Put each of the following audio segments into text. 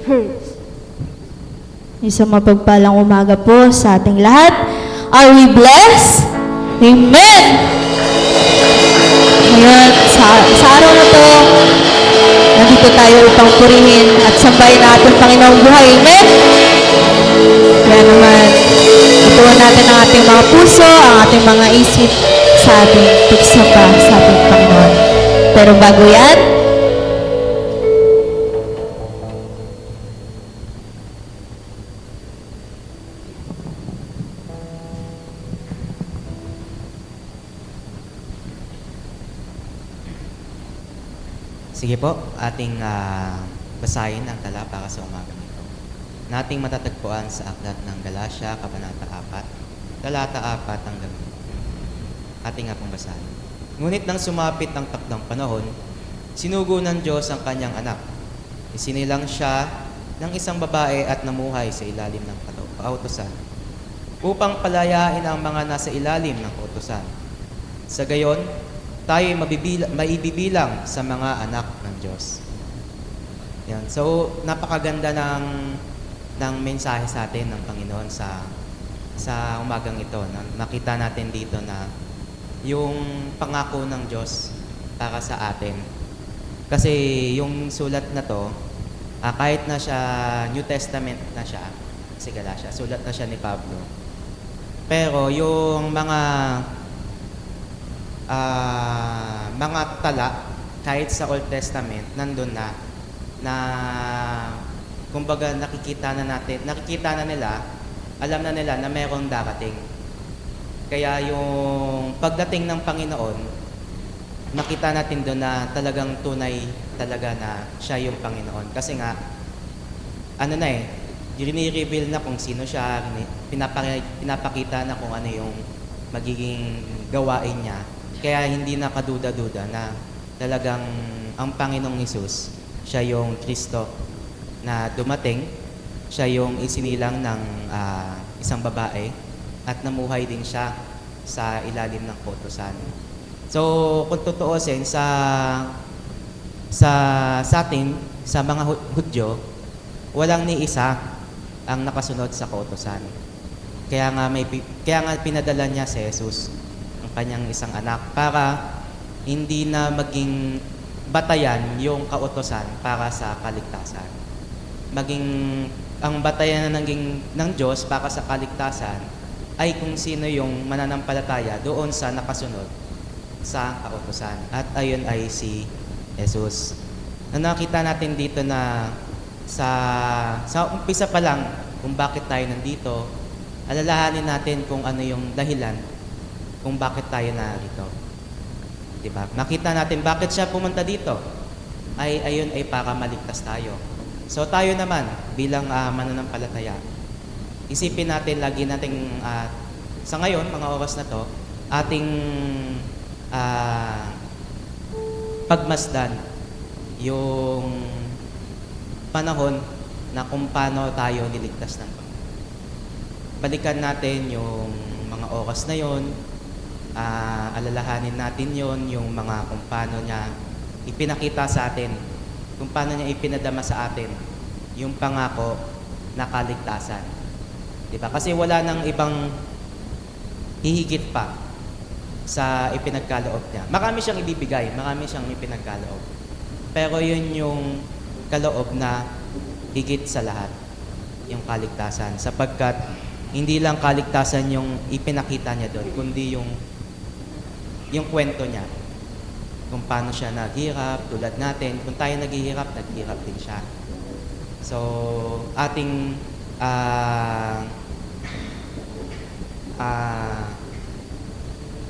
hurts. Isang mapagpalang umaga po sa ating lahat. Are we blessed? Amen! Ngayon, sa araw na to, nandito tayo upang purihin at sambahin ang ating Panginoong buhay. Amen? Kaya naman, ituon natin ang ating mga puso, ang ating mga isip sa ating pagsamba sa ating Panginoon. Pero bago yan, sige po, ating basahin ang tala para sa umagang ito. Nating matatagpuan sa aklat ng Galatia, Kabanata 4, talata 4 hanggang 5. Ating nga pong basahin. Ngunit nang sumapit ang takdang panahon, sinugo ng Diyos ang kanyang anak. Isinilang siya ng isang babae at namuhay sa ilalim ng kautusan, upang palayain ang mga nasa ilalim ng kautusan. Sa gayon, tayo maibibilang sa mga anak ng Diyos. Yan. So, napakaganda ng mensahe sa atin ng Panginoon sa umagang ito. Nakita natin dito na yung pangako ng Diyos para sa atin. Kasi yung sulat na to, kahit na siya New Testament na siya, si Galatia, sulat na siya ni Pablo. Pero yung mga tala, kahit sa Old Testament, nandun na kumbaga nakikita na nila, alam na nila na mayroong darating. Kaya yung pagdating ng Panginoon, nakita natin doon na talagang tunay talaga na siya yung Panginoon. Kasi nga, i-reveal na kung sino siya, pinapakita na kung ano yung magiging gawain niya. Kaya hindi na kaduda-duda na talagang ang Panginoong Hesus, siya yung Kristo na dumating, siya yung isinilang ng isang babae at namuhay din siya sa ilalim ng kautusan. So, kung tutuusin sa atin, sa mga Hudyo, walang ni isa ang nakasunod sa kautusan. Kaya nga pinadala niya si Jesus, ang kanyang isang anak, para hindi na maging batayan yung kautusan para sa kaligtasan. Ang batayan ng Diyos para sa kaligtasan ay kung sino yung mananampalataya doon sa nakasunod sa kautusan. At ayun ay si Jesus. Nakita natin dito na sa umpisa pa lang kung bakit tayo nandito, alalahanin natin kung ano yung dahilan kung bakit tayo narito. Diba? Makita natin bakit siya pumunta dito. Ayun ay para maligtas tayo. So tayo naman bilang mananampalataya, isipin natin lagi nating sa ngayon, mga oras na to, ating pagmasdan yung panahon na kung paano tayo niligtas ng Panginoon. Balikan natin yung mga oras na yon, alalahanin natin yon, yung mga kung paano niya ipinakita sa atin, kung paano niya ipinadama sa atin yung pangako na kaligtasan. Diba? Kasi wala nang ibang hihigit pa sa ipinagkaloob niya. Marami siyang ibibigay, marami siyang ipinagkaloob. Pero yun yung kaloob na higit sa lahat, yung kaligtasan. Sapagkat hindi lang kaligtasan yung ipinakita niya doon, kundi yung kwento niya. Kung paano siya naghirap, tulad natin. Kung tayo naghihirap, naghihirap din siya. So, ating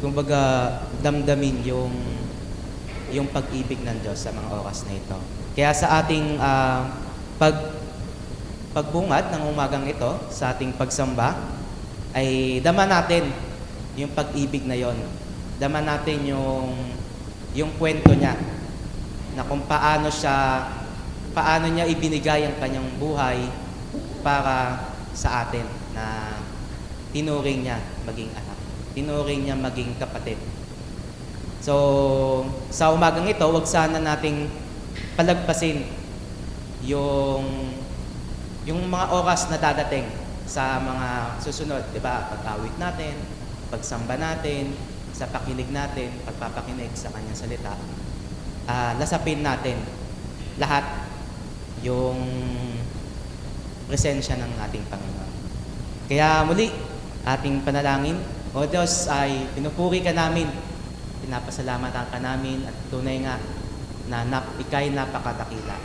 kumbaga damdamin yung pag-ibig ng Diyos sa mga oras na ito. Kaya sa ating pagbungad ng umagang ito, sa ating pagsamba, ay dama natin yung pag-ibig na yon. Dama natin yung kwento niya na kung paano niya ibinigay ang kanyang buhay para sa atin, na tinuring niya maging anak, tinuring niya maging kapatid. So, sa umagang ito, wag sana nating palagpasin yung yung mga oras na dadating sa mga susunod, di ba? Pag-awit natin, pagsamba natin, sa pakinig natin, pagpapakinig sa kanyang salita, lasapin natin lahat yung presensya ng ating Panginoon. Kaya muli, ating panalangin, O Diyos, ay pinupuri ka namin, pinapasalamatan ka namin, at tunay nga na ika'y napakadakila.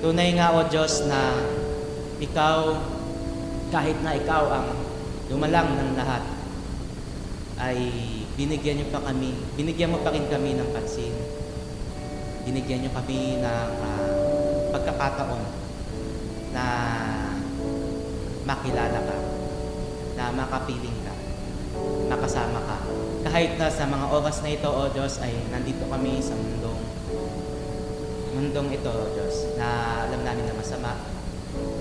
Tunay nga, O Diyos, na ikaw, kahit na ikaw ang lumalang ng lahat, ay binigyan mo pa rin kami ng pansin. Binigyan niyo kami ng pagkakataon na makilala ka, na makapiling ka, makasama ka. Kahit na sa mga oras na ito, O Diyos, ay nandito kami sa mundong ito, O Diyos, na alam namin na masama,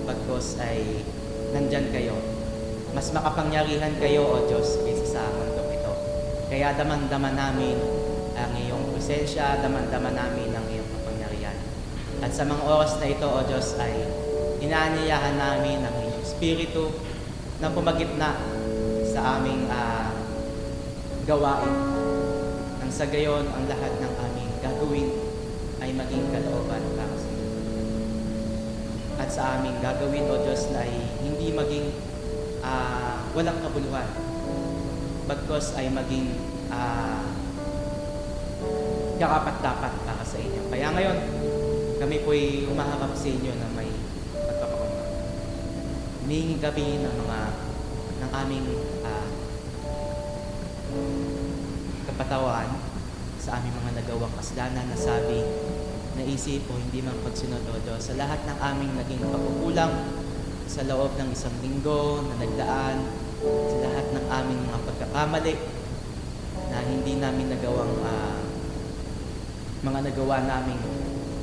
bagkos ay nandyan kayo. Mas makapangyarihan kayo, O Diyos, kaysa sa mundong ito. Kaya daman-daman namin ang iyong presensya, daman-daman namin ang iyong kapangyarihan. At sa mga oras na ito, O Diyos, ay inaanyayahan namin ang iyong Espiritu na pumagitna sa aming gawain. Nang sa gayon, ang lahat ng aming gagawin ay maging kalooban para sa iyo. At sa aming gagawin, O Diyos, na ay hindi maging walang kabuluhan, bagkos ay maging karapat-dapat para sa inyo. Kaya ngayon, kami po'y humaharap sa inyo na may pagpapakumbaba. Humingi kami ng aming kapatawan sa aming mga nagawang kasalanan, na sabi, naisip o hindi man pagsunod, O Diyos, sa lahat ng aming naging pagkukulang sa loob ng isang linggo na nagdaan, sa lahat ng aming mga pagkakamali na hindi namin nagawang mga nagawa namin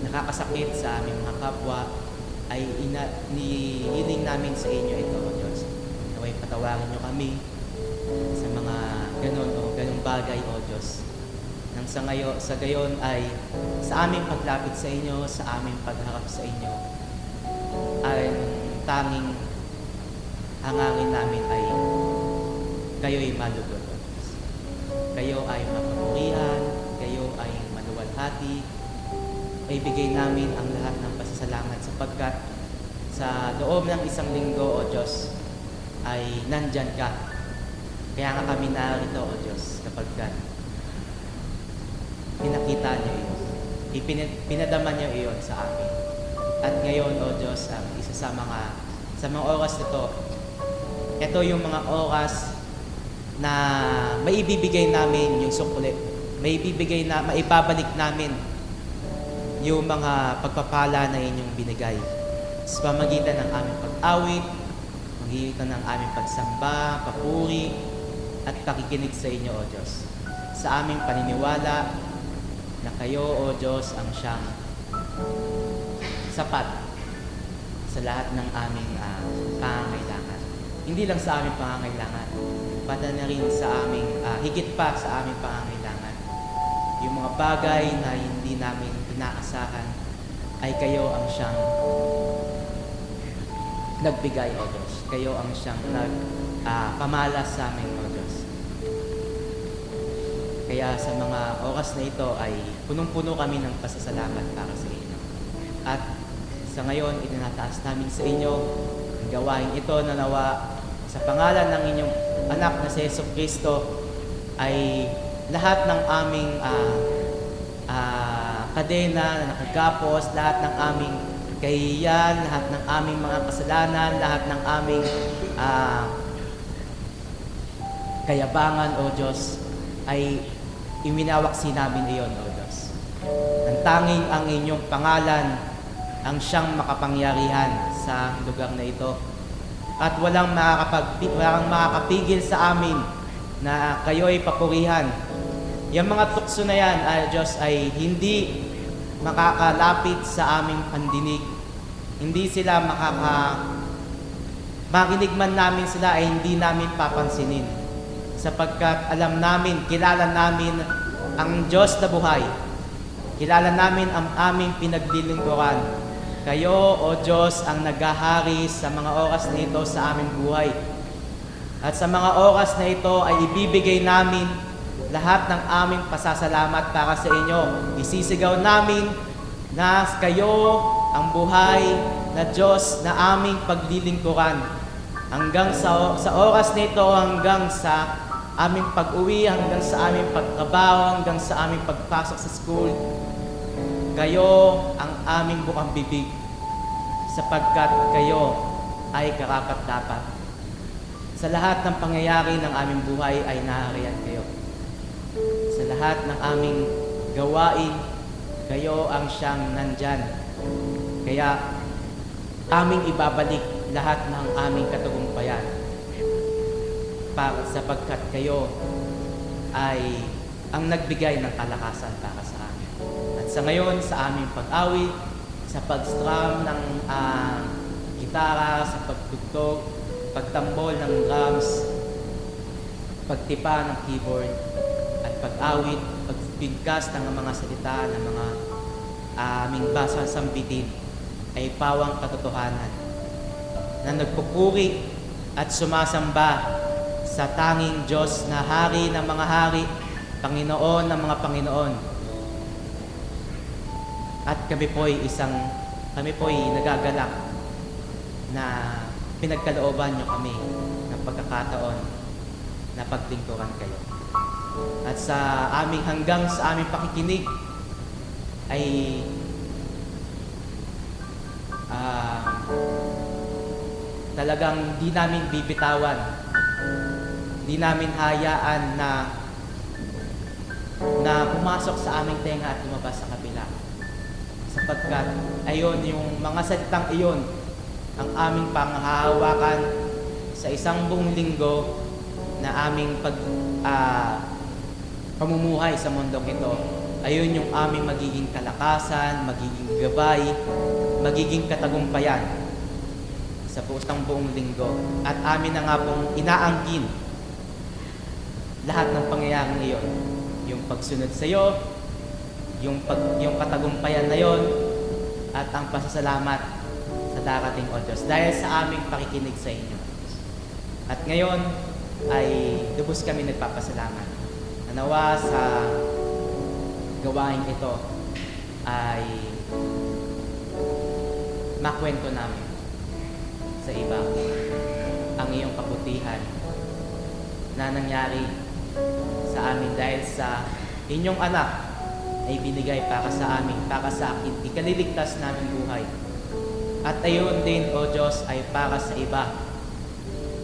nakakasakit sa aming mga kapwa, ay inihiling namin sa inyo ito, O Diyos. Naway patawarin niyo kami sa mga ganong bagay, O Diyos. Nang sa gayon ay sa aming paglapit sa inyo, sa aming pagharap sa inyo, ay tanging hangangin namin ay kayo'y malugod, O Diyos. Kayo ay mapapurihan, kayo ay maluwalhati, ay bigay namin ang lahat ng pasasalamat sapagkat sa loob ng isang linggo, O Diyos, ay nandyan ka. Kaya nga kami narito, O Diyos, kapag pinakita niyo iyon, pinadama niyo iyon sa amin. At ngayon, O Diyos, ang isa sa mga oras nito, ito yung mga oras na maibibigay namin yung sukli, maibabalik namin yung mga pagpapala na inyong binigay sa pamagitan ng aming pag-awit, pamagitan ng aming pagsamba, papuri, at pakikinig sa inyo, O Diyos. Sa aming paniniwala na kayo, O Diyos, ang siyang sapat sa lahat ng aming pangangailangan. Hindi lang sa aming pangangailangan, pati na rin sa aming, higit pa sa aming pangangailangan. Yung mga bagay na hindi namin inaasahan, ay kayo ang siyang nagbigay, O Diyos. Kayo ang siyang pamalas sa amin, O Diyos. Kaya sa mga oras na ito ay punong-puno kami ng pasasalamat para sa inyo. At sa ngayon, itinataas namin sa inyo ang gawain ito na nawa sa pangalan ng inyong anak na si Jesucristo ay lahat ng aming kadena na nakagapos, lahat ng aming kahihiyan, lahat ng aming mga kasalanan, lahat ng aming kayabangan, O Diyos, ay iminawaksin namin iyon, O Diyos. Ang tanging ang inyong pangalan ang siyang makapangyarihan sa lugar na ito. At walang makakapigil sa amin na kayo'y papurihan. Yung mga tukso na yan, Diyos, ay hindi makakalapit sa aming pandinig. Hindi sila makinig man namin sila ay hindi namin papansinin. Sapagkat alam namin, kilala namin ang Diyos na buhay. Kilala namin ang aming pinaglilingkuran. Kayo, O Diyos, ang naghahari sa mga oras na ito sa aming buhay. At sa mga oras na ito ay ibibigay namin lahat ng aming pasasalamat para sa inyo. Isisigaw namin na kayo ang buhay na Diyos na aming paglilingkuran. Hanggang sa oras na ito, hanggang sa aming pag-uwi, hanggang sa aming pagtrabaho, hanggang sa aming pagpasok sa school, kayo ang aming bukang bibig sapagkat kayo ay karapat-dapat. Sa lahat ng pangyayari ng aming buhay ay nahariyan kayo. Sa lahat ng aming gawain, kayo ang siyang nandyan. Kaya aming ibabalik lahat ng aming katagumpayan para sapagkat kayo ay ang nagbigay ng kalakasan para sa amin. At sa ngayon, sa aming pag-awit, sa pag-strum ng gitara, sa pagtugtog, pagtambol ng drums, pagtipa ng keyboard, at pag-awit, pagbigkas ng mga salita ng mga aming basang sambitin ay pawang katotohanan na nagpupuri at sumasamba sa tanging Diyos na hari ng mga hari, Panginoon ng mga Panginoon. At kami po'y nagagalak na pinagkalooban nyo kami ng pagkakataon na paglingkuran kayo. At hanggang sa aming pakikinig ay talagang di namin bibitawan, di namin hayaan na pumasok sa aming tenga at lumabas sa kabila. Sapagkat ayon yung mga salitang iyon ang aming panghahawakan sa isang buong linggo na aming pamumuhay sa mundong ito. Ayun yung aming magiging kalakasan, magiging gabay, magiging katagumpayan sa buong linggo. At amin na nga pong inaanggin lahat ng pangyayaring iyon. Yung pagsunod sa iyo, yung katagumpayan na yon, at ang pasasalamat sa darating, O Diyos, dahil sa aming pakikinig sa inyo. At ngayon ay lubos kami nagpapasalamat. Nawa sa gawain ito ay makwento namin sa iba ang iyong kabutihan na nangyari sa amin dahil sa inyong anak ay binigay para sa amin, para sa akin, ikaliligtas namin buhay. At ayon din, O Diyos, ay para sa iba,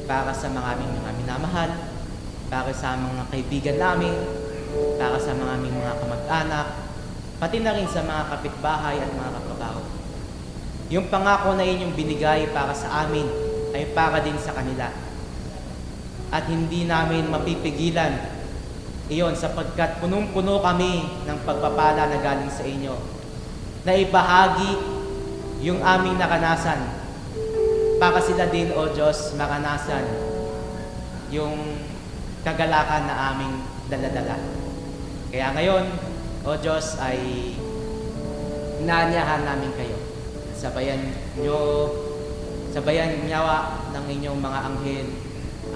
para sa mga aming mga minamahal, para sa mga kaibigan namin, para sa mga aming mga kamag-anak, pati na rin sa mga kapitbahay at mga katrabaho. Yung pangako na inyong binigay para sa amin ay para din sa kanila. At hindi namin mapipigilan iyon sapagkat punong-puno kami ng pagpapala na galing sa inyo, na ibahagi yung aming nakanasan para sila din, O Diyos, makanasan yung kagalakan na aming daladala. Kaya ngayon, O Diyos, ay inaanyahan namin kayo. Sabayan niyawa ng inyong mga anghel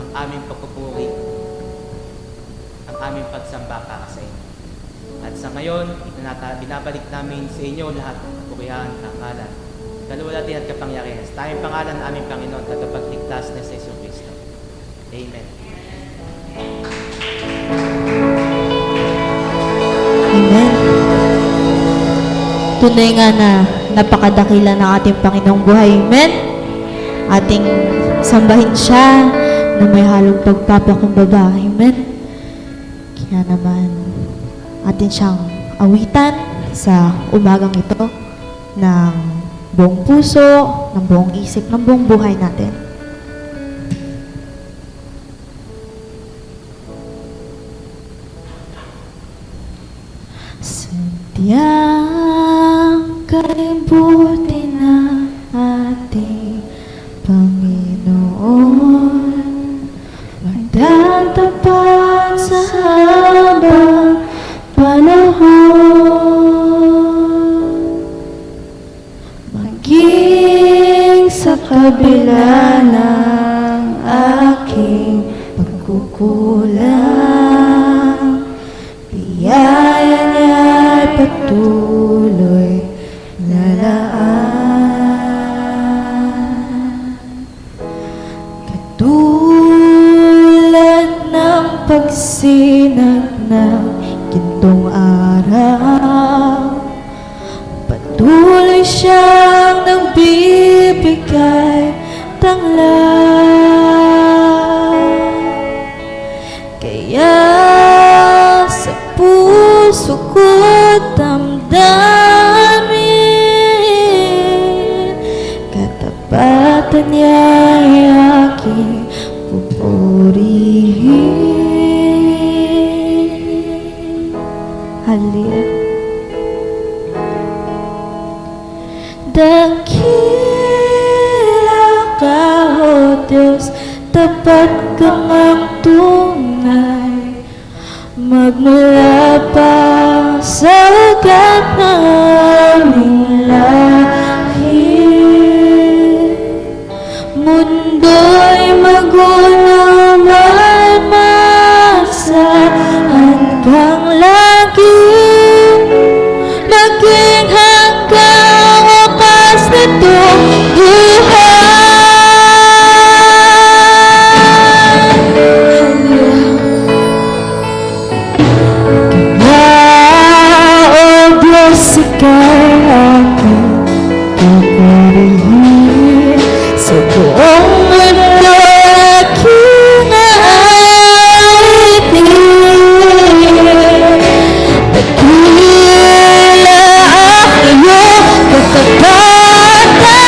ang aming pagpupuri, ang aming pagsamba para sa inyo. At sa ngayon, binabalik namin sa inyo lahat ng kapurihan, karangalan, kaluwalhatian at kapangyarihan. Sa tayong pangalan ng aming Panginoon, tagapagligtas na sa Yesu Cristo. Amen. Amen. Tunay nga na napakadakila ng ating Panginoong buhay. Amen. Ating sambahin siya na may halong pagpapakumbaba. Amen. Kaya naman, atin siyang awitan sa umagang ito ng buong puso, ng buong isip, ng buong buhay natin. Sadyang kalibuti na ating Panginoon, magtatapat sa habang panahon, sa kabila ng aking pagkukulang. Biyaya niya'y patuloy na laan. Katulad ng pagsinag ng gintong araw, patuloy siyang nagbibigay tanglaw. Kaya sa puso ko't damdamin, katapatan niya'y aking pupurihin. Hallelujah. Dakila ka, O Diyos, tapat kang ang tunay, magmula pa sa ugat ng aming lahi. Mundo'y magulo man masaan kang lagi, maging hanggang wakas nitong buhay. Kaya, O Diyos, ika'y aking pupurihin. Sa buong mundo aking aalitin. Dakila ang iyong katapatan,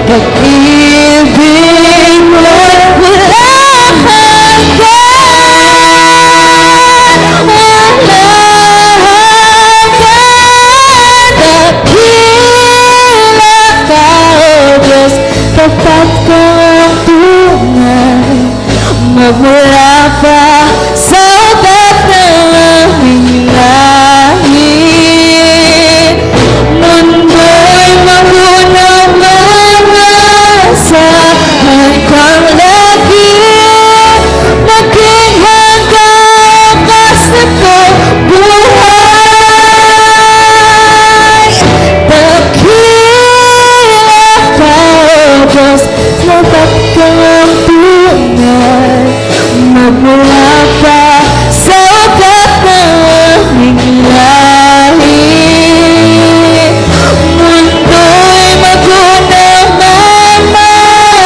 pag-ibig mo'y walang hanggan. Walang hanggan. Dakila ka, O Diyos, tapat kang ang tunay, magmula pa sa ugat ng aming lahi. Mundo'y magunaw maasahan kang lagi, maging hanggang wakas nitong buhay. Dakila ka, O Diyos, tapat kang ang tunay, magmula pa sa ugat ng aming lahi. Mundo'y magunaw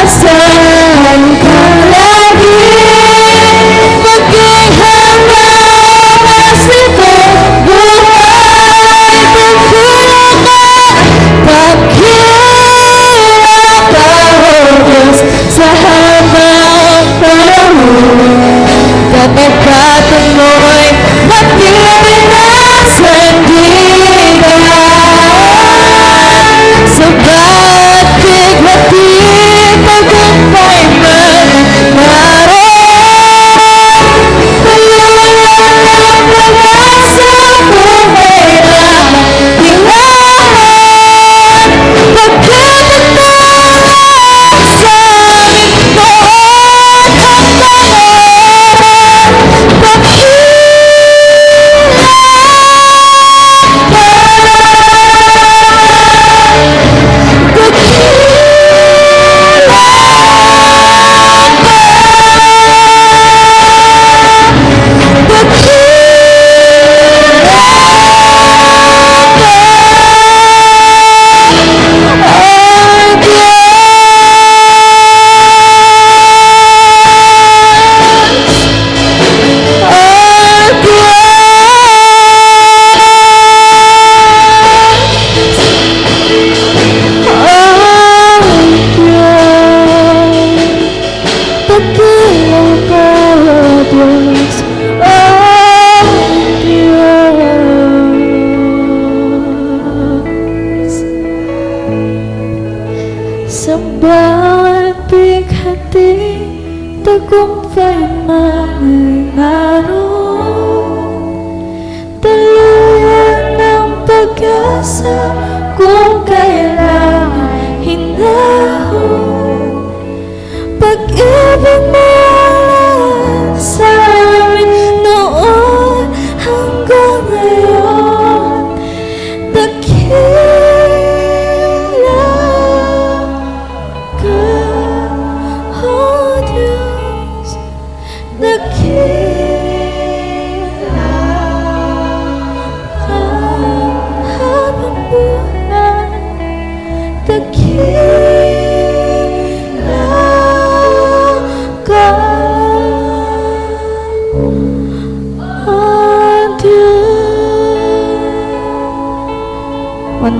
maasahan kang lagi, maging hanggang wakas nitong buhay. Dakila ka, O Diyos, sa habang panahon, katapatan mo'y matibay na sandigan. Sabat bighati, tagumpay man naroon, kayo lang ang pag-asa, buhay na dilahan. Pagkatatawa sa aming noon hangganon, sa bawat bighati, tagumpay man ay naroon. Daluyan ng pag-asa kung kailangan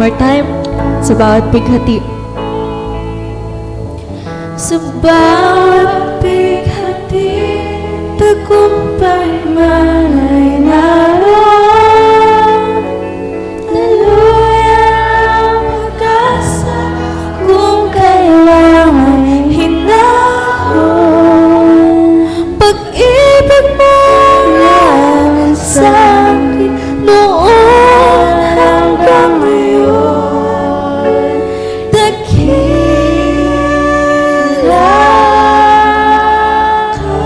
more time sa bawat pighati. Sa bawat pighati, tagumpay man ay naroon. Naluya ang pag-asa kung kailangan hinahon. Pag-ibig mo lang sa akin noon hanggang ngayon. Dakila ka.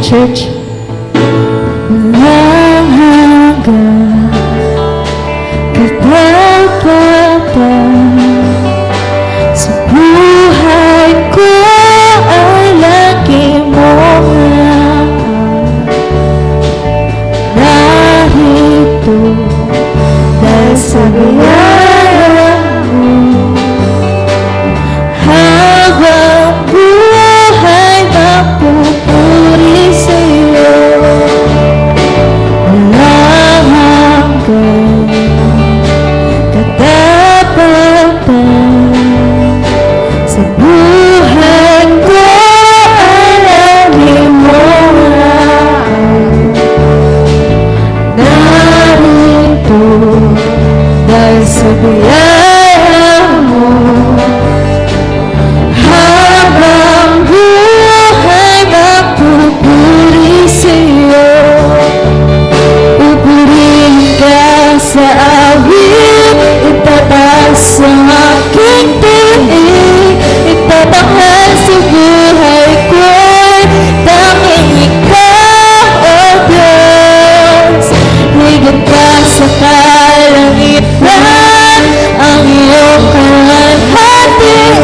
church. Walang hanggan, katapat sa buhay ko ay lagi mong narito dahil sa biyaya mo. Habang buhay mapupuri sa'yo, walang hanggan, katapatan sa buhay ko ay lagi mong narito dahil sa biyaya mo. Habang buhay mapupuri sa'yo, pupurihin ka sa awit, itataas ang aking tinig, itatanghal sa buhay ko'y tanging ikaw, O Diyos. Higit pa sa kalangitan, ang iyong kalwalhatian,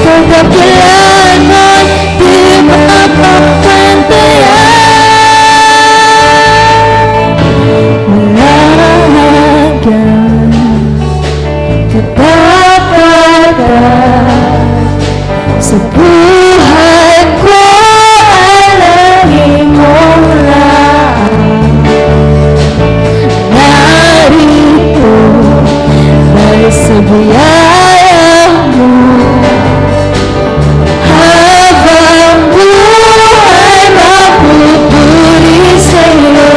kadakilaan mo'y di mapapantayan. Walang hanggan, katapatan sa buhay ko ay lagi mong narito dahil sa biyaya mo. Habang buhay mapupuri sa'yo,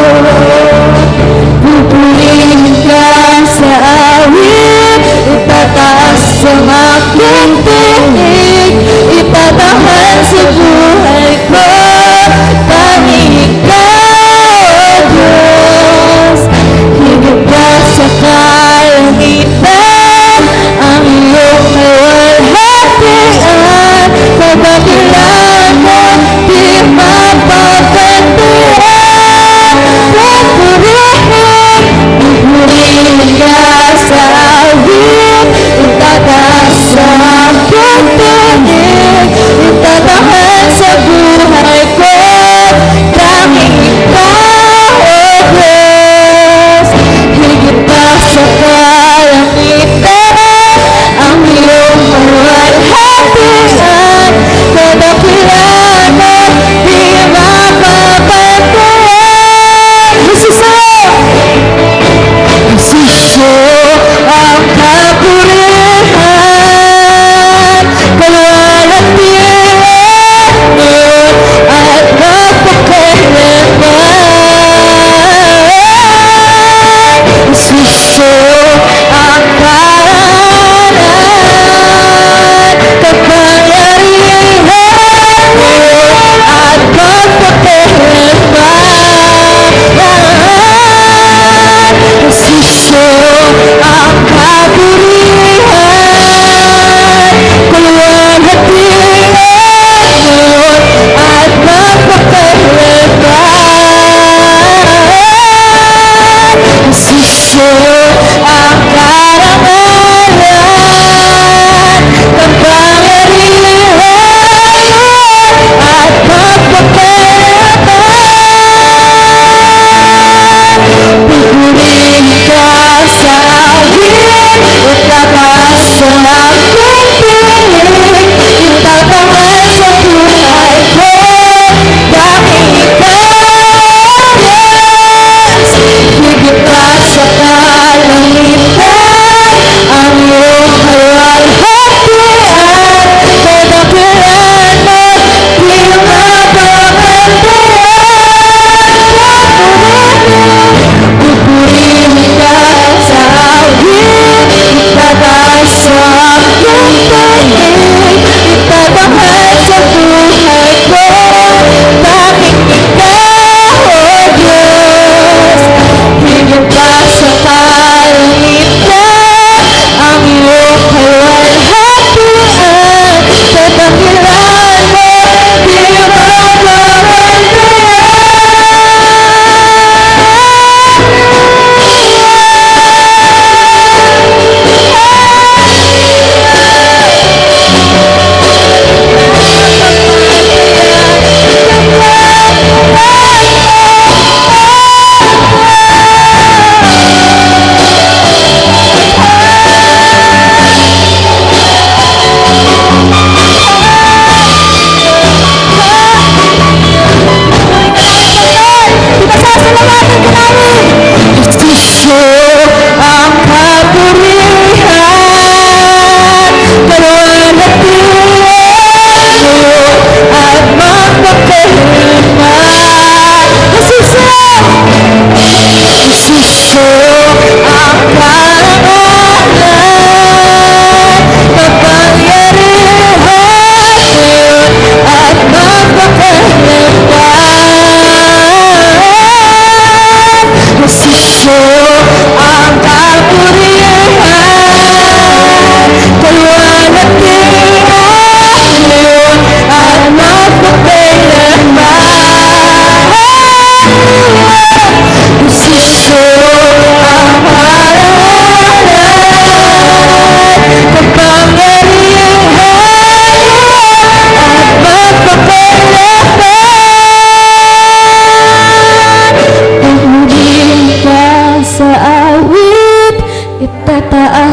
pupurihin ka sa awit, itataas ang aking tinig, itatahal sa buhay ko, tanging ikaw, O Diyos. Higit pa sa kalangitan, ang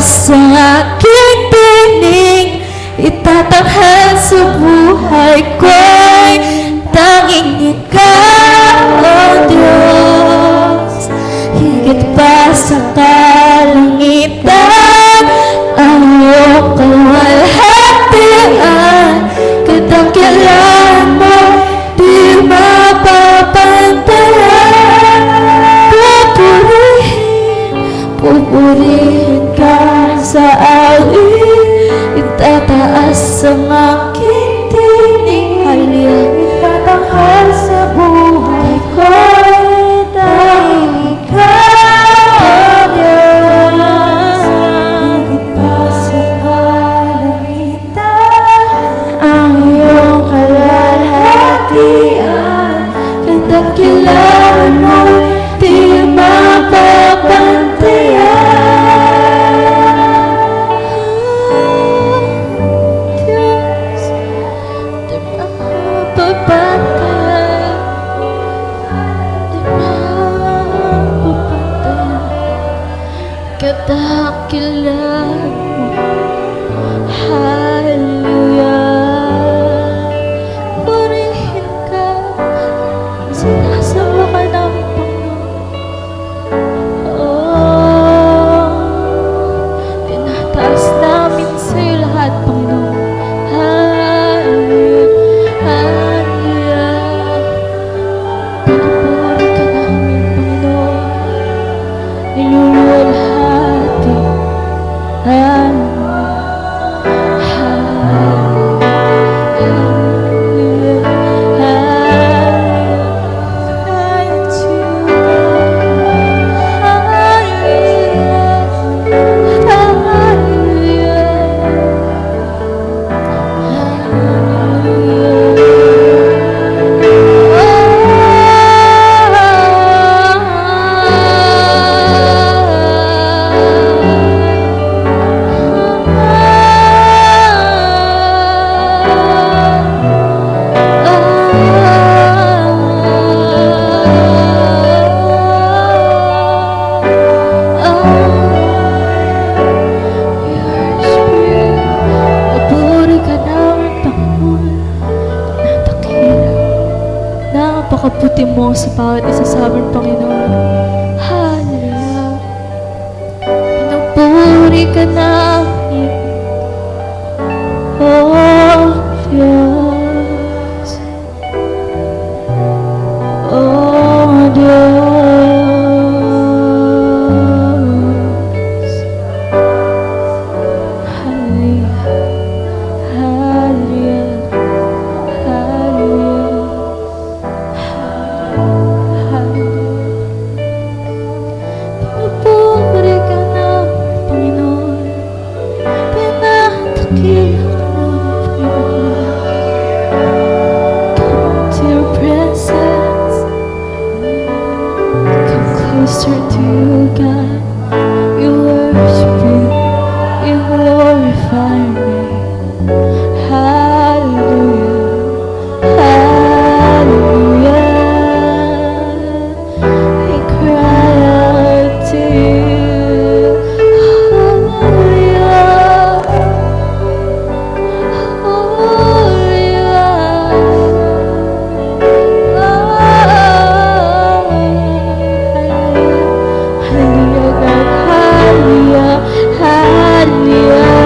ang aking tinig, itatanghal sa buhay ko'y tanging ikaw, O Diyos. Higit pa sa kalangitan, ang iyong kaluwalhatian, kadangkilan mo di mapapantayan. Pupurihin ka sa awit, itataas ang aking tinig, itatanghal sa buhay ko, tanging ikaw, O Diyos. Higit pa sa kalangitan, ang iyong kaluwalhatian, kadangkilan mo di kadakilan mo, hallelujah. Purihin ka, sinasama ka namin, Panginoon. Tinataas namin sa'yo lahat, Panginoon. Hallelujah, hallelujah. Pinupuri ka namin, Panginoon. Niluluwalhati. Napakaputi mo sa bawat isa sa amin, Panginoon. Hallelujah. Pinupuri ka namin, O Diyos. O Diyos. Hallelujah. Hallelujah. Pinupuri ka namin, Panginoon. Pinatakilan ka namin, Panginoon. Come to your presence. Come closer to you, God. We worship you. We glorify your name. Hallelujah. Hallelujah. We cry out to you. Hallelujah. Hallelujah. Hallelujah, God. Hallelujah. Hallelujah.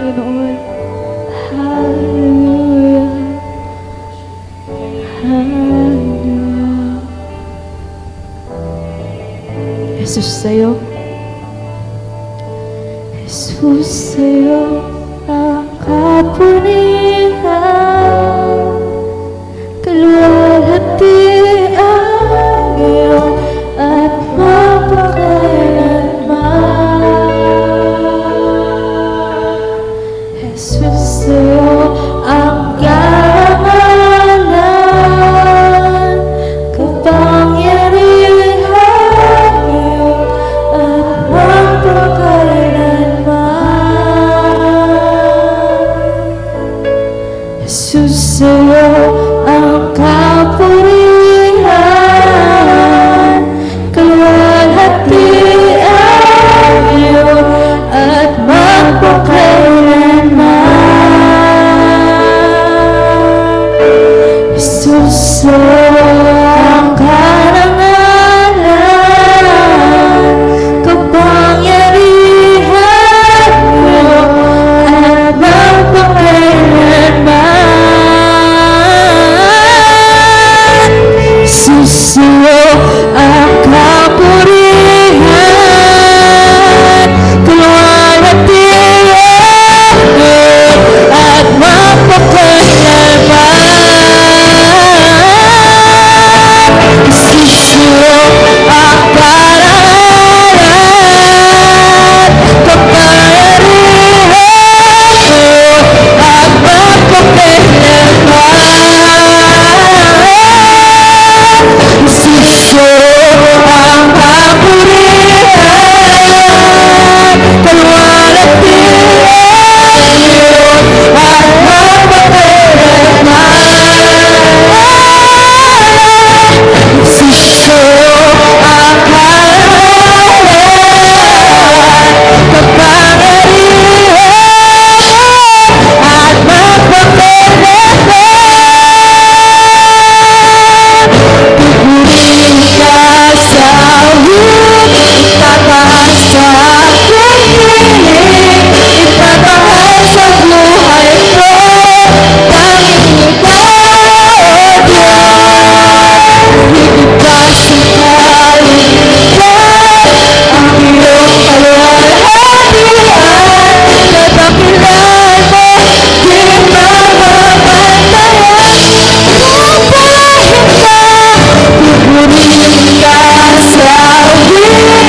Panginoon. Hallelujah. Hallelujah. Jesus sa'yo. Jesus sa'yo ang kapunihan. Kaluwalhatian ngayon at mapakailanman. Jesus sa'yo ang karangalan, kapangyarihan ngayon at mapakailanman. Jesus sa'yo ang kapurihan, kaluwalhatian ngayon at magpakailanman. Jesus sa'yo ang karangalan, kapangyarihan ngayon at magpakailanman. Jesus sa'yo ang kapurihan, kaluwalhatian ngayon at magpakailanman. Jesus sa'yo ang karangalan, kapangyarihan ngayon at magpakailanman. Jesus sa'yo ang kapurihan, kaluwalhatian ngayon at magpakailanman. Jesus sa'yo ang karangalan, kapangyarihan at magpakailanman. Pupurihin ka sa awit, itataas sa pagpiling, itatahal sa buhay ko, tanging ikaw, O Diyos. Higit pa sa kalimitan, ang iyong kaluwalhatian, kadakilan mo, di mamamantayan. Pupurihin ka sa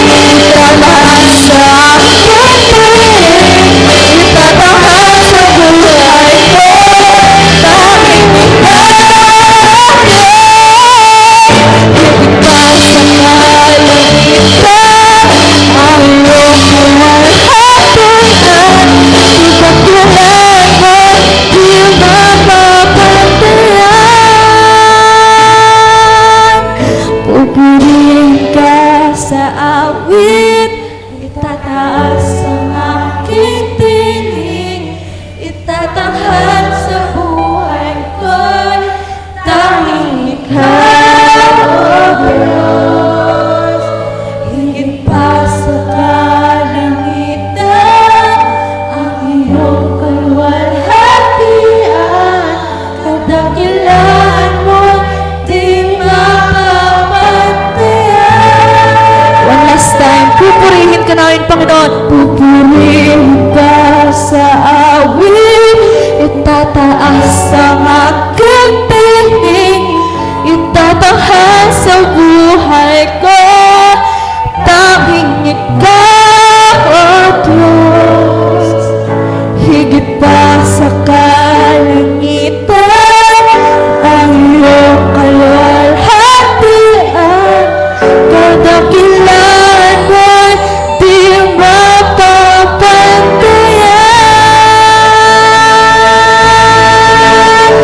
awit, itataas sa pagpiling, itatahal sa buhay ko, tanging ikaw, O Diyos. Higit pa sa kalimitan, ang iyong kaluwalhatian, kadakilan mo, di mamamantayan. Pupurihin ka sa awit, itataas ang aking tinig, itatanghal sa buhay ko, tanging ikaw, O Diyos. Higit pa sa kalangitan, ang iyong kaluwalhatian, kadakilan mo, di mamamantayan. One last time, pupurihin ka namin, Panginoon. Pupurihin ka sa awit, itataas ang aking tinig, itatanghal sa buhay ko, tanging ikaw, O Diyos. Higit pa sa kalangitan, ang iyong kaluwalhatian, kadakilan mo, di mapapantayan.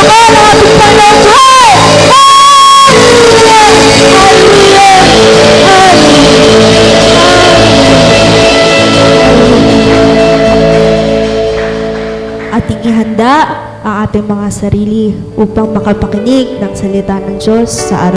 ng ating Panginoon buhay! Hallelujah! Ating ihanda ang ating mga sarili upang makapakinig ng salita ng Diyos sa araw